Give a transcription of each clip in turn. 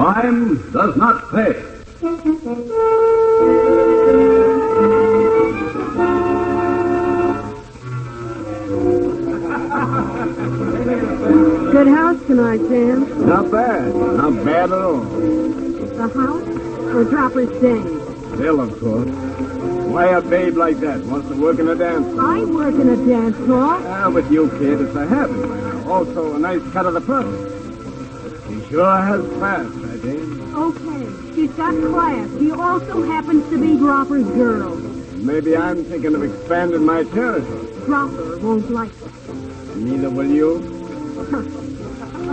Crime does not pay. Good house tonight, Sam. Not bad. Not bad at all. The house or Dropper's Dame? Bill, of course. Why a babe like that wants to work in a dance hall? I work in a dance hall. With you, kid, it's a habit. Also, a nice cut of the person. She sure has class, I think. Okay, she's got class. She also happens to be Dropper's girl. Maybe I'm thinking of expanding my territory. Dropper won't like it. Neither will you.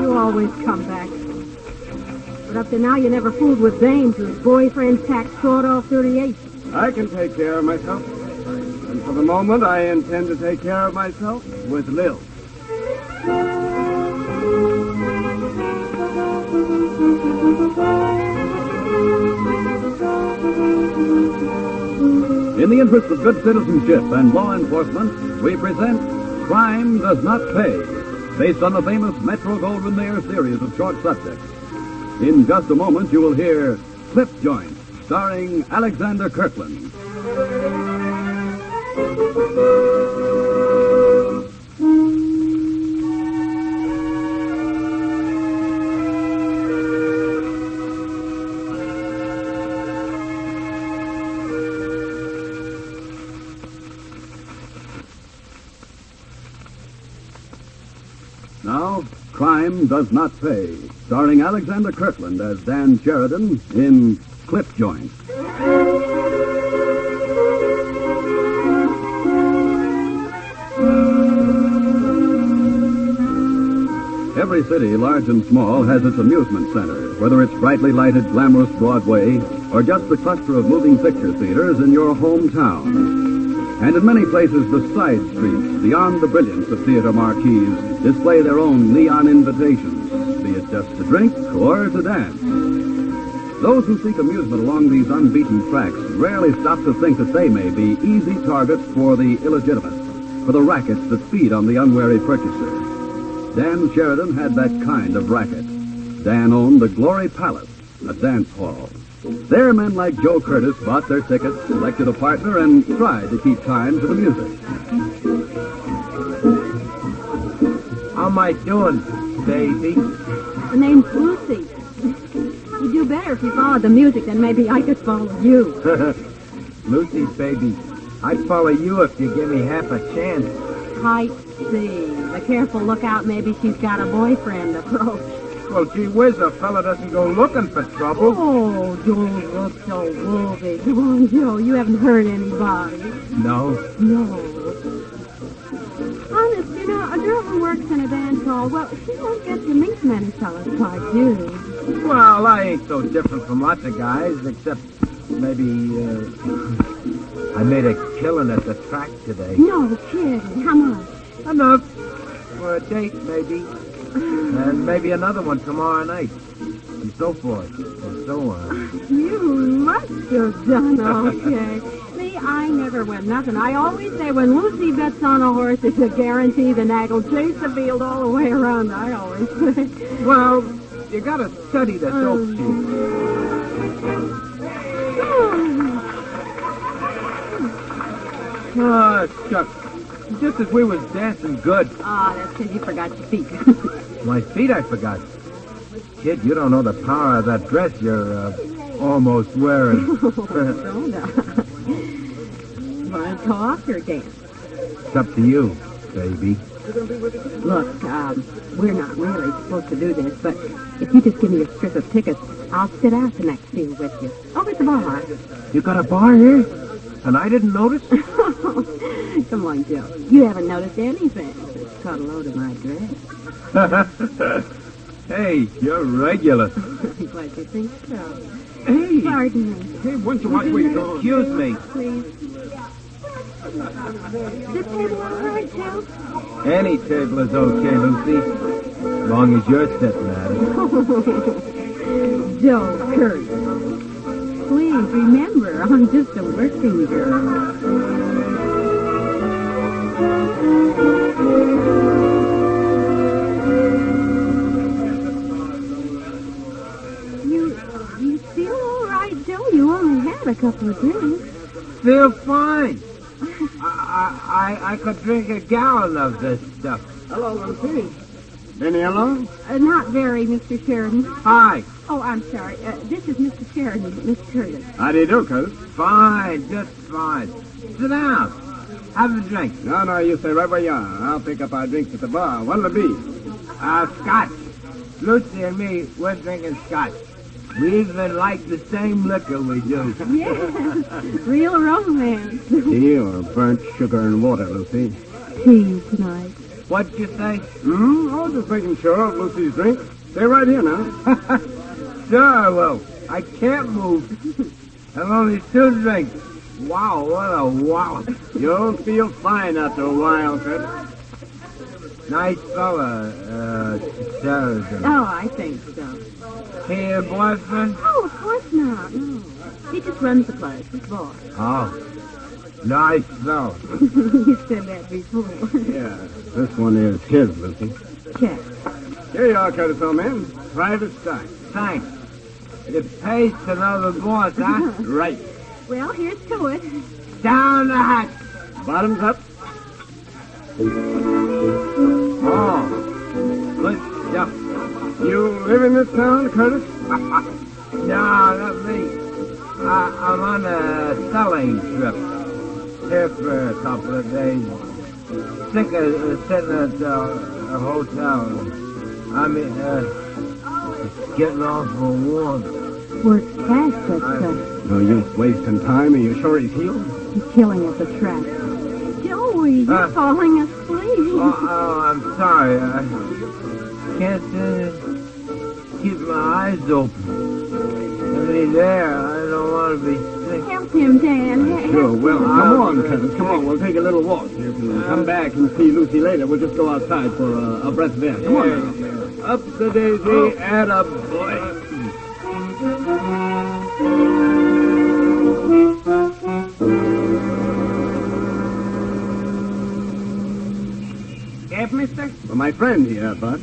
You always come back. But up to now, you never fooled with Dames whose boyfriend tacked sawed-off 38. I can take care of myself. And for the moment, I intend to take care of myself with Lil. In the interest of good citizenship and law enforcement, we present Crime Does Not Pay, based on the famous Metro-Goldwyn-Mayer series of short subjects. In just a moment, you will hear Clip Joint, starring Alexander Kirkland. Now, Crime Does Not Pay, starring Alexander Kirkland as Dan Sheridan in Clip Joint. Every city, large and small, has its amusement center, whether it's brightly lighted, glamorous Broadway or just the cluster of moving picture theaters in your hometown. And in many places, the side streets, beyond the brilliance of theater marquees, display their own neon invitations, be it just to drink or to dance. Those who seek amusement along these unbeaten tracks rarely stop to think that they may be easy targets for the illegitimate, for the rackets that feed on the unwary purchaser. Dan Sheridan had that kind of racket. Dan owned the Glory Palace, a dance hall. There, men like Joe Curtis bought their tickets, selected a partner, and tried to keep time to the music. How am I doing, baby? The name's Lucy. You'd do better if you followed the music, then maybe I could follow you. Lucy, baby, I'd follow you if you give me half a chance. I see. A careful lookout, maybe she's got a boyfriend approach. Well, gee whiz, a fella doesn't go looking for trouble. Oh, don't look so woolly. Come on, Joe, you haven't hurt anybody. No? No. Honest, you know, a girl who works in a dance hall, well, she won't get to meet many fellas like you. Well, I ain't so different from lots of guys, except maybe, I made a killing at the track today. No kidding. How much? Enough. For a date, maybe. And maybe another one tomorrow night. And so forth. And so on. You must have done okay. See, I never win nothing. I always say when Lucy bets on a horse, it's a guarantee the nag will chase the field all the way around, I always say. Well, you gotta study the dope sheet. Oh, shucks. Just as we was dancing good. Ah, that's because you forgot your feet. My feet I forgot. Kid, you don't know the power of that dress you're almost wearing. Don't I? Want to talk or dance? It's up to you, baby. Look, we're not really supposed to do this, but if you just give me a strip of tickets, I'll sit out the next field with you. Over at the bar. You got a bar here? And I didn't notice? Come on, Joe. You haven't noticed anything. Just caught a load of my dress. Hey, you're regular. Glad you think so. Hey! Pardon me. Hey, once you watch where you go. Excuse me. Please. This table all right, Joe? Any table is okay, Lucy. As long as you're sitting at it. Joe Curtis. Please remember, I'm just a working girl. You had a couple of drinks. Feel fine. I could drink a gallon of this stuff. Hello, Lucy. Benny alone? Not very, Mr. Sheridan. Hi. Oh, I'm sorry. This is Mr. Sheridan, Miss Curtis. How do you do, Curtis? Fine, just fine. Sit down. Have a drink. No, you stay right where you are. I'll pick up our drinks at the bar. What'll it be? Scotch. Lucy and me, we're drinking scotch. We even like the same liquor we do. Yes, real romance. Tea or burnt sugar and water, Lucy? Tea tonight. What'd you say? I was just making sure of Lucy's drink. Stay right here now. Sure I will. I can't move. I've only 2 drinks. Wow, what a wow. You'll feel fine after a while, Curtis. Nice fella, Sheridan. Oh, I think so. He your boyfriend? Oh, of course not. No. He just runs the place, his boss. Oh, nice fella. You said that before. Yeah, this one is his, Lucy. Check. Here you are, Curtis, old man. Private stock. Thanks. It pays to know the boss, huh? Right. Well, here's to it. Down the hatch. Bottoms up. Oh, good stuff. You live in this town, Curtis? No, not me. I'm on a selling trip. Here for a couple of days. Sick of sitting at a hotel. I mean, it's getting awful warm. Works fast, that's No use wasting time. Are you sure he's healed? He's killing us a trap. Joey, you're falling asleep. Oh, I'm sorry. I can't keep my eyes open. If he's there, I don't want to be sick. Help him, Dan. Sure, well, come on, Curtis. Come on, we'll take a little walk. You can come back and see Lucy later. We'll just go outside for a breath of air. Come on now. Up the daisy and a boy. Yes, mister? Well, my friend here, Bud.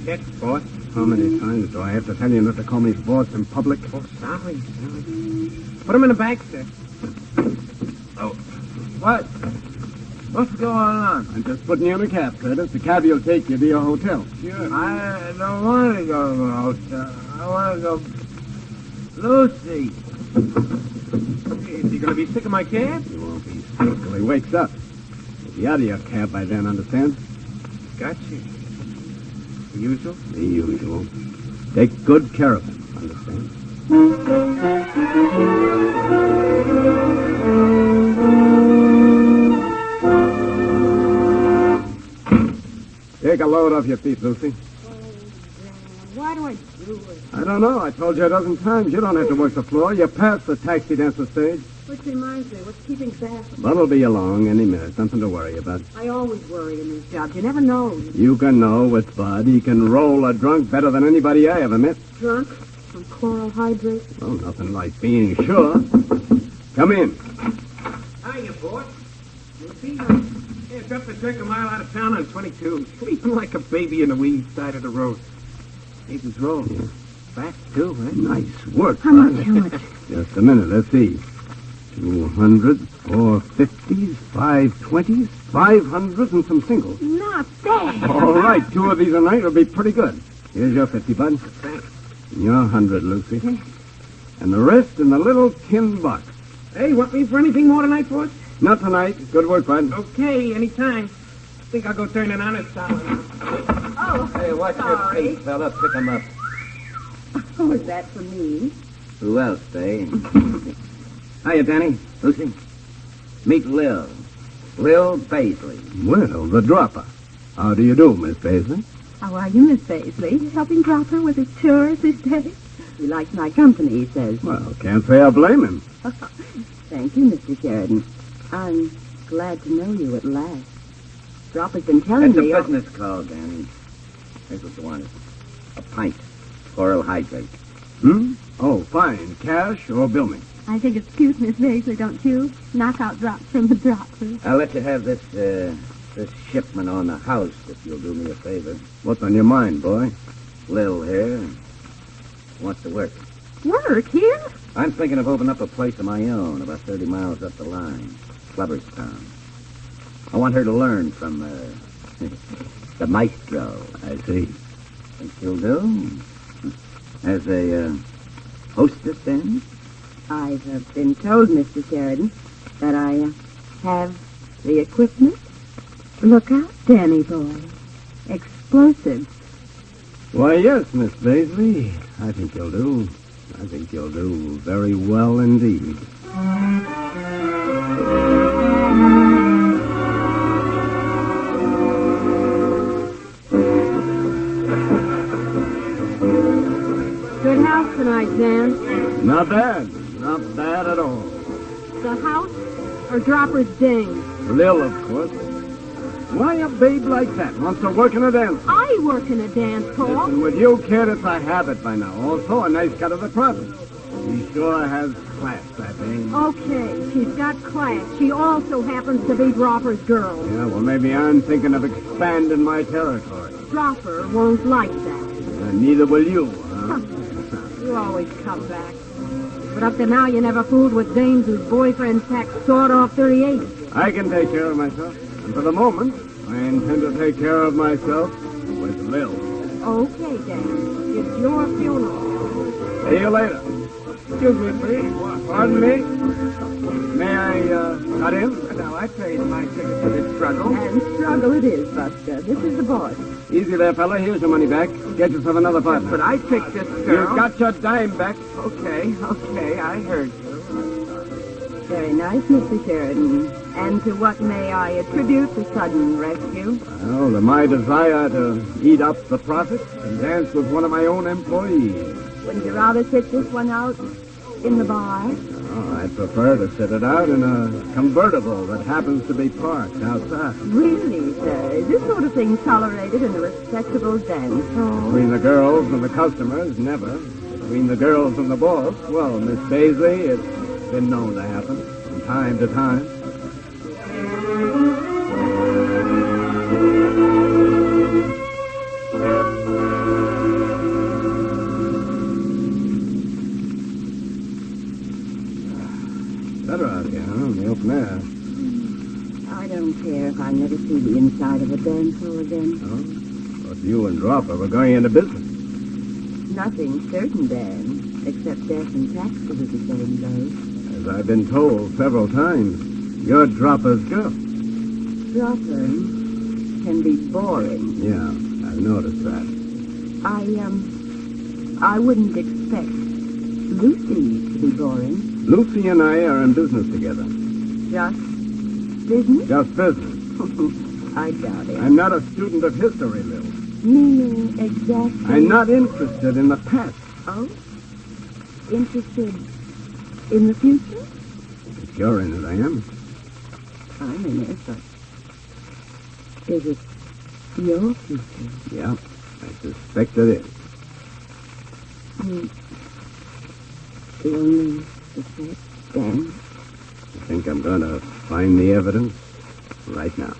Yes, boss. How many times do I have to tell you not to call me boss in public? Oh, sorry. Put him in the bag, sir. Oh, what? What's going on? I'm just putting you in a cab, Curtis. The cab will take you to your hotel. Sure. I don't want to go to the hotel. I want to go... Lucy. Is he going to be sick of my cab? You won't be sick till he wakes up. You'll be out of your cab by then, understand? Got you. The usual? The usual. Take good care of him, understand? Take a load off your feet, Lucy. Why do I do it? I don't know. I told you a dozen times. You don't have to work the floor. You're past the taxi dancer stage. Which reminds me, what's keeping back? But'll be along any minute. Nothing to worry about. I always worry in these jobs. You never know. You can know with Bud. He can roll a drunk better than anybody I ever met. Drunk from chloral hydrate. Well, nothing like being sure. Come in. Hiya, boss. Lucy? Yeah, dropped the drink a mile out of town on 22. Sleeping like a baby in the weed side of the road. Davis Road. Yeah. Fast, too, eh? Nice work, How Bud. much? How much? Just a minute. Let's see. 200, 450s, 520s, 500s, and some singles. Not bad. All right. 2 of these a night will be pretty good. Here's your 50, Bud. Thanks. And your 100, Lucy. And the rest in the little tin box. Hey, want me for anything more tonight, boss? Not tonight. Good work, Bud. Okay, anytime. Think I'll go turn an honest dollar now. Oh, Hey, watch your sorry. feet, fella. Pick him up. Oh, is that for me? Who else, eh? Hiya, Danny. Lucy. Meet Lil. Lil Paisley. Well, the dropper. How do you do, Miss Paisley? How are you, Miss Paisley? Helping Dropper with his chores this day? He likes my company, he says. Well, can't say I blame him. Thank you, Mr. Sheridan. I'm glad to know you at last. Dropper's been telling It's a me... business call, Danny. Here's what you want. A pint. Chloral hydrate. Oh, fine. Cash or bill me? I think it's cute, Miss Paisley, don't you? Knockout drops from the Dropper. I'll let you have this shipment on the house if you'll do me a favor. What's on your mind, boy? Lil here. Wants to work. Work here? I'm thinking of opening up a place of my own about 30 miles up the line, Flubberstown. I want her to learn from the maestro. I see. Think she'll do? As a hostess, then? I have been told, Mr. Sheridan, that I have the equipment. Look out, Danny boy. Explosives. Why, yes, Miss Baisley. I think you'll do. I think you'll do very well indeed. Good house tonight, Dan. Not bad. Not bad at all. The house or Dropper's ding? Lil, of course. Why a babe like that wants to work in a dance? I work in a dance hall. Listen, with you, kid, it's a habit by now. Also, a nice cut of the profit. She sure has class, that dame. Okay, she's got class. She also happens to be Dropper's girl. Yeah, well, maybe I'm thinking of expanding my territory. Dropper won't like that. Neither will you, huh? You always come back. But up to now, you never fooled with dames whose boyfriends pack sawed-off 38. I can take care of myself. And for the moment, I intend to take care of myself with Lil. Okay, Dan. It's your funeral. See you later. Excuse me, please. Pardon me? May I cut in? Now, I paid my ticket to this struggle. And struggle it is, Buster. This is the boss. Easy there, fella. Here's your money back. Get yourself another partner. But I picked this girl. You got your dime back. Okay, I heard you. Very nice, Mr. Sheridan. And to what may I attribute the sudden rescue? Well, to my desire to eat up the profit and dance with one of my own employees. Wouldn't you rather sit this one out in the bar? Oh, I'd prefer to sit it out in a convertible that happens to be parked outside. Really, sir? Is this sort of thing tolerated in a respectable dance hall? Between the girls and the customers, never. Between the girls and the boss, well, Miss Baisley, it's been known to happen from time to time. Better out here, huh? In the open air. I don't care if I never see the inside of a dance hall again. Oh? But you and Dropper were going into business. Nothing certain, Dan, except death and taxes at the same place. As I've been told several times, you're Dropper's girl. Dropper can be boring. Yeah, I've noticed that. I wouldn't expect Lucy to be boring. Lucy and I are in business together. Just business? Just business. I doubt it. I'm not a student of history, Lil. Meaning exactly? I'm not interested in the past. Oh? Interested in the future? If you're in it, I am. I'm in it, but is it your future? Yeah, I suspect it is. The only suspect, Dan? I think I'm going to find the evidence right now.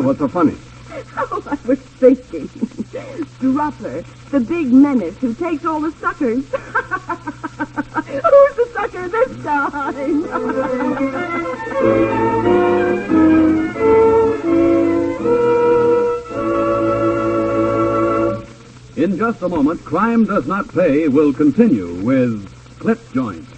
What's so funny? Oh, I was thinking. Dropper, the big menace who takes all the suckers. Who's the sucker this time? In just a moment, Crime Does Not Pay will continue with Clip Joint.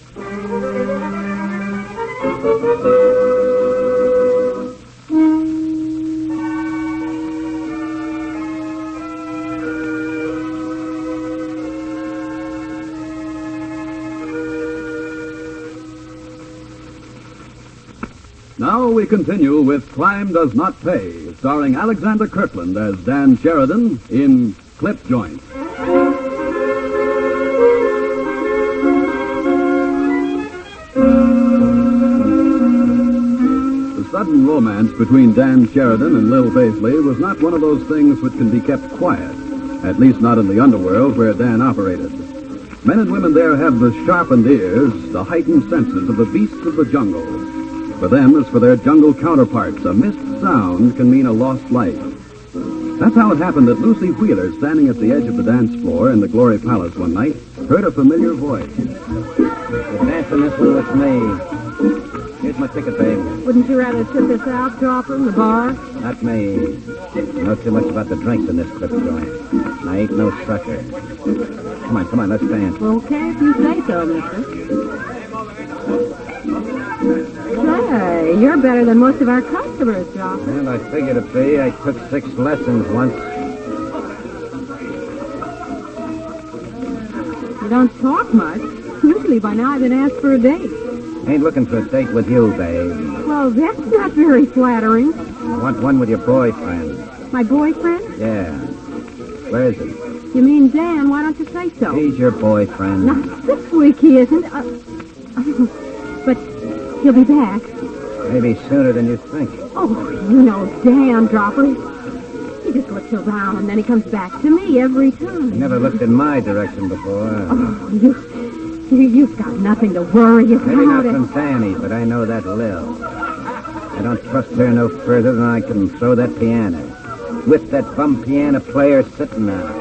Now we continue with Crime Does Not Pay, starring Alexander Kirkland as Dan Sheridan in Clip Joint. The sudden romance between Dan Sheridan and Lil Baisley was not one of those things which can be kept quiet, at least not in the underworld where Dan operated. Men and women there have the sharpened ears, the heightened senses of the beasts of the jungle. For them, as for their jungle counterparts, a missed sound can mean a lost life. That's how it happened that Lucy Wheeler, standing at the edge of the dance floor in the Glory Palace one night, heard a familiar voice. You're dancing this one with me. Here's my ticket, babe. Wouldn't you rather sit this out, Dropper, in the bar? Not me. I know too much about the drinks in this clip joint. I ain't no sucker. Come on, let's dance. Okay, if you say so, mister. Say, you're better than most of our customers, Dropper. Well, I figured it'd be. I took 6 lessons once. You don't talk much. Usually by now I've been asked for a date. Ain't looking for a date with you, babe. Well, that's not very flattering. I want one with your boyfriend. My boyfriend? Yeah. Where is he? You mean Dan? Why don't you say so? He's your boyfriend. Not this week he isn't. But he'll be back. Maybe sooner than you think. Oh, you know Dan, Dropper. He just looks around and then he comes back to me every time. He never looked in my direction before. Oh, you've got nothing to worry about. Maybe not from Danny, but I know that Lil. I don't trust her no further than I can throw that piano. With that bum piano player sitting there.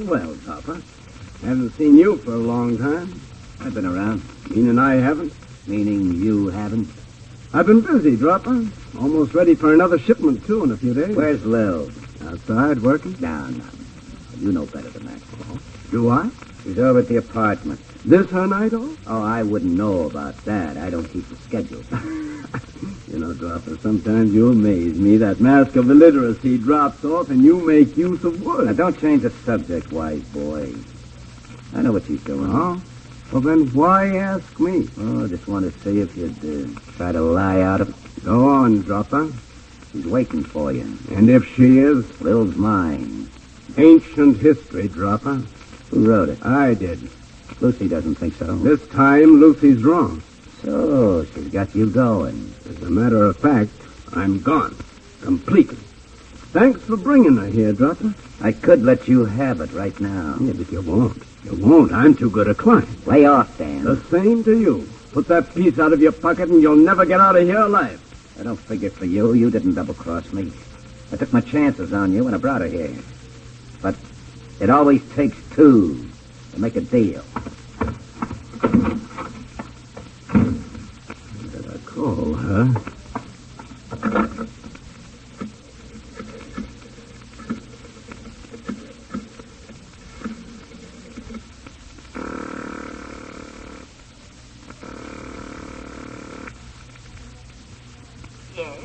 Well, Topper. Haven't seen you for a long time. I've been around. Meaning I haven't? Meaning you haven't? I've been busy, Dropper. Almost ready for another shipment, too, in a few days. Where's Lil? Outside, working? No. You know better than that. Do I? She's over at the apartment. This her night off? Oh, I wouldn't know about that. I don't keep the schedule. You know, Dropper, sometimes you amaze me. That mask of illiteracy drops off and you make use of words. Now, don't change the subject, wise boy. I know what she's doing. Oh? Well, then why ask me? Oh, I just want to see if you'd try to lie out of it. Go on, Dropper. She's waiting for you. And if she is? Lil's mine. Ancient history, Dropper. Who wrote it? I did. Lucy doesn't think so. This time, Lucy's wrong. So, she's got you going. As a matter of fact, I'm gone. Completely. Thanks for bringing her here, Dropper. I could let you have it right now. Yeah, but you won't. You won't. I'm too good a client. Lay off, Dan. The same to you. Put that piece out of your pocket and you'll never get out of here alive. I don't figure for you. You didn't double-cross me. I took my chances on you when I brought her here. But it always takes two to make a deal. Better call her. Yes?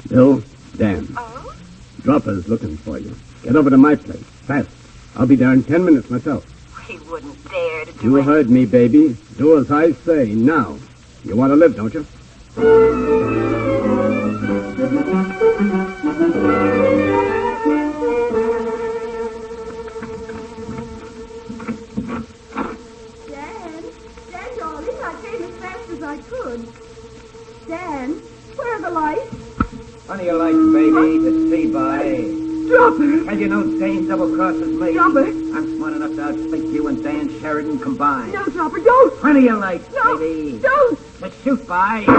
Bill, Dan. Oh? Dropper's looking for you. Get over to my place. Fast. I'll be there in 10 minutes myself. He wouldn't dare to do You it. heard me, baby. Do as I say, now. You want to live, don't you? Dan, darling, I came as fast as I could. Dan, where are the lights? Plenty of lights, baby, to see by. Dropper! And you know Dane double-crosses me. Dropper! I'm smart enough to outthink you and Dan Sheridan combined. No, Dropper, don't! Plenty of lights, No, baby. don't! To shoot by. The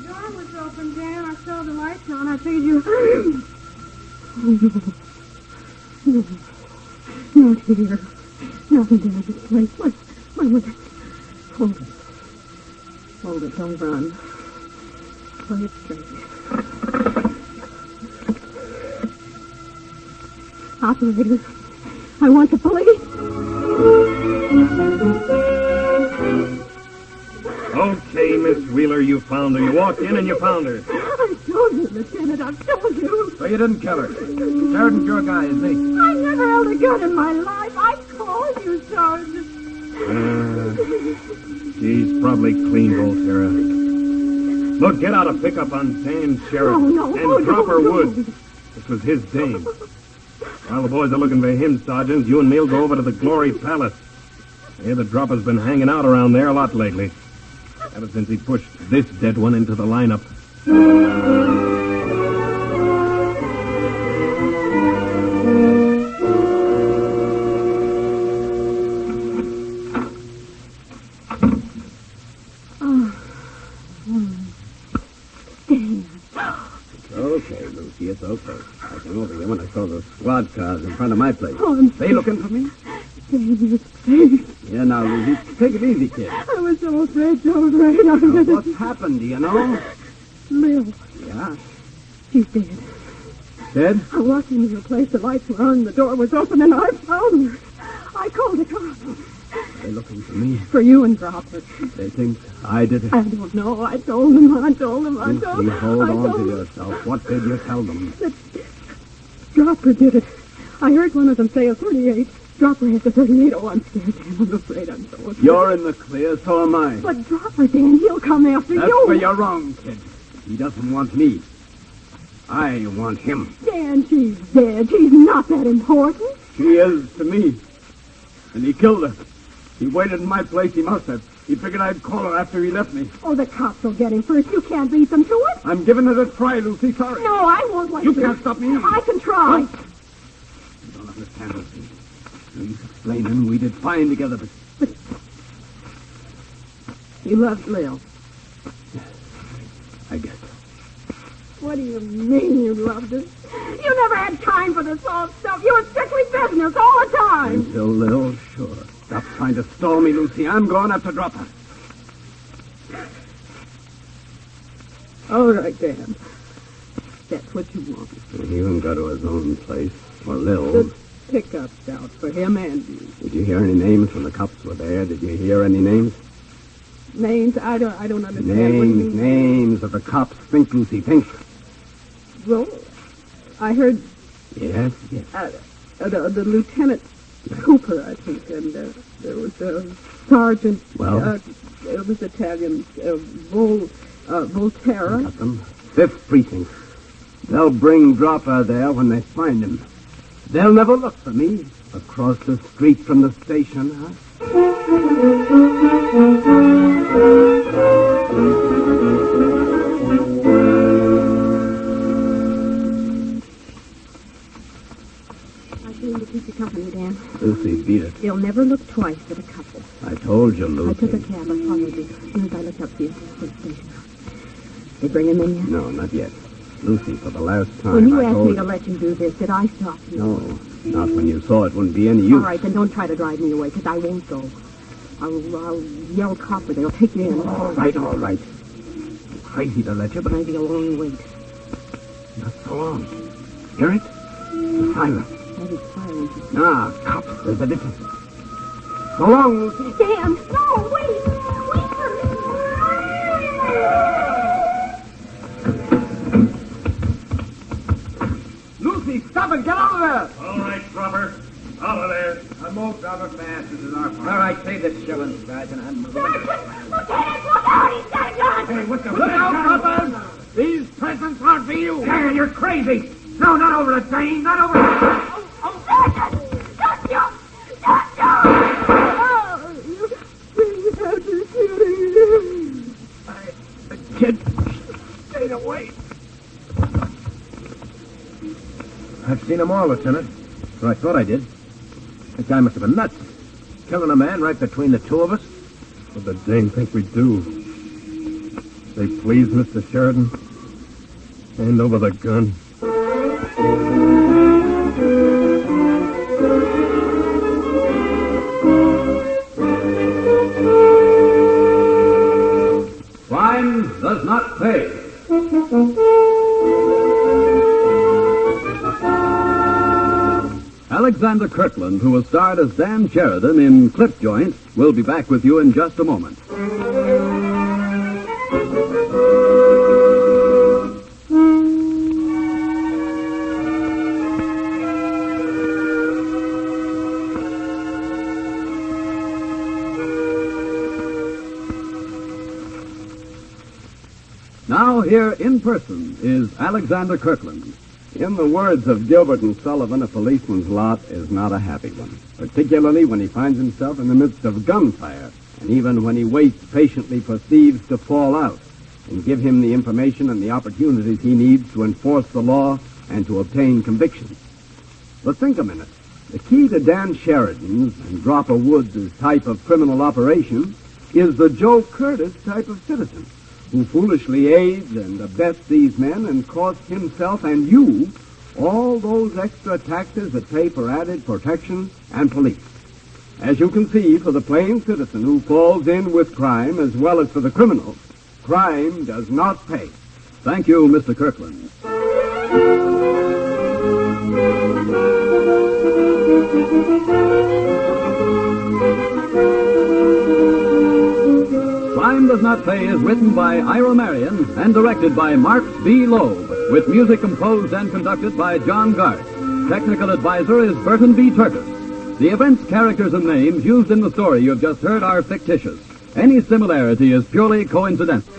door was open, Dan. I saw the lights on. I figured you... No. Not here. Nothing down this place. What? Hold it. Hold it. Don't run. Play it straight. Operator, I want the police. Okay, Miss Wheeler, you found her. You walked in and you found her. I told you, Lieutenant. I've told you. So you didn't kill her. Sheridan's your guy, isn't he? I never held a gun in my life. I called you, Sergeant. She's probably clean, Volterra. Look, get out a pickup on Dan Sheridan. No, and drop her Woods. This was his dame. While the boys are looking for him, Sergeant, you and me'll go over to the Glory Palace. I hear the dropper's been hanging out around there a lot lately. Ever since he pushed this dead one into the lineup. Lucy, it's okay. I came over here when I saw the squad cars in front of my place. Oh, I'm They looking for me? David, David. Yeah, now, Lucy, take it easy, kid. I was so afraid, so afraid. I'm Now, gonna... what's happened, do you know? Lil, Yeah? she's dead. Dead? I walked into your place, the lights were on, the door was open, and I found her. I called the cops. They're looking for me. For you and Dropper. They think I did it. I don't know. I told them. Lucy, hold on to yourself. What did you tell them? Dropper did it. I heard one of them say a 38. Dropper has a 38. Oh, I'm scared, Dan. I'm afraid. I'm so afraid. You're in the clear, so am I. But Dropper, Dan, he'll come after That's you. where you're wrong, kid. He doesn't want me. I want him. Dan, she's dead. She's not that important. She is to me. And he killed her. He waited in my place. He must have. He figured I'd call her after he left me. Oh, the cops will get him first. You can't beat them to it. I'm giving it a try, Lucy. Sorry. No, I won't let You can't stop me. I can try. You don't understand, Lucy. He's explaining we did fine together, but You loved Lil. I guess. What do you mean you loved her? You never had time for this old stuff. You were strictly business all the time. Until Lil, sure. Stop trying to stall me, Lucy. I'm going to have to drop her. All right, Dan. That's what you want. He won't go to his own place. Or Lil. The pickup's out for him and you. Did you hear any names when the cops were there? Did you hear any names? Names? I don't understand what you mean. Names of the cops. Think, Lucy, think. Well, I heard Yes. the Lieutenant Cooper, I think, and there was Sergeant. Well? It was Italian. Volterra. Got them. 5th Precinct. They'll bring Dropper there when they find him. They'll never look for me across the street from the station, huh? I came to keep you company, Dan. Lucy, beat it. They'll never look twice at a couple. I told you, I took a Lucy. cab and followed you. As soon as I looked up the station. They bring him in yet? No, not yet. Lucy, for the last time, When you I asked told me to let you do this, did I stop you? No, not when you saw it wouldn't be any use. All right, then don't try to drive me away, because I won't go. I'll yell copper. They'll take you in. All right. Crazy to let you, but Maybe a long wait. not so long. Hear it? The siren. Maybe silence. Nah, cops. There's a difference. So long, Lucy. Dan! No, wait! Wait for me! Lucy, stop it! Get out of there! All right, Dropper. Out of there. Move, Dropper, fast. This is our part. All right, save this shilling, Sergeant. I'm moving. Lieutenant, look out! He's got a gun! Hey, what the... Look out, Papa! These presents aren't for you! Dan, you're crazy. No, not over the train. Not over the... Sergeant! Don't you! Don't you! Oh, you really have to shoot him. Kid, stay away. I've seen them all, Lieutenant. Or I thought I did. That guy must have been nuts. Killing a man right between the two of us. What the Dane think we do? They please, Mr. Sheridan? Hand over the gun. Crime does not pay. Alexander Kirkland, who was starred as Dan Sheridan in Clip Joint, will be back with you in just a moment. Now here in person is Alexander Kirkland. In the words of Gilbert and Sullivan, a policeman's lot is not a happy one, particularly when he finds himself in the midst of gunfire, and even when he waits patiently for thieves to fall out and give him the information and the opportunities he needs to enforce the law and to obtain convictions. But think a minute. The key to Dan Sheridan's and Dropper Woods' type of criminal operation is the Joe Curtis type of citizen. who foolishly aids and abets these men and costs himself and you all those extra taxes that pay for added protection and police. As you can see, for the plain citizen who falls in with crime as well as for the criminal, crime does not pay. Thank you, Mr. Kirkland. Crime Does Not Pay is written by Ira Marion and directed by Marks B. Loeb, with music composed and conducted by John Garth. Technical advisor is Burton B. Turtis. The events, characters, and names used in the story you have just heard are fictitious. Any similarity is purely coincidental.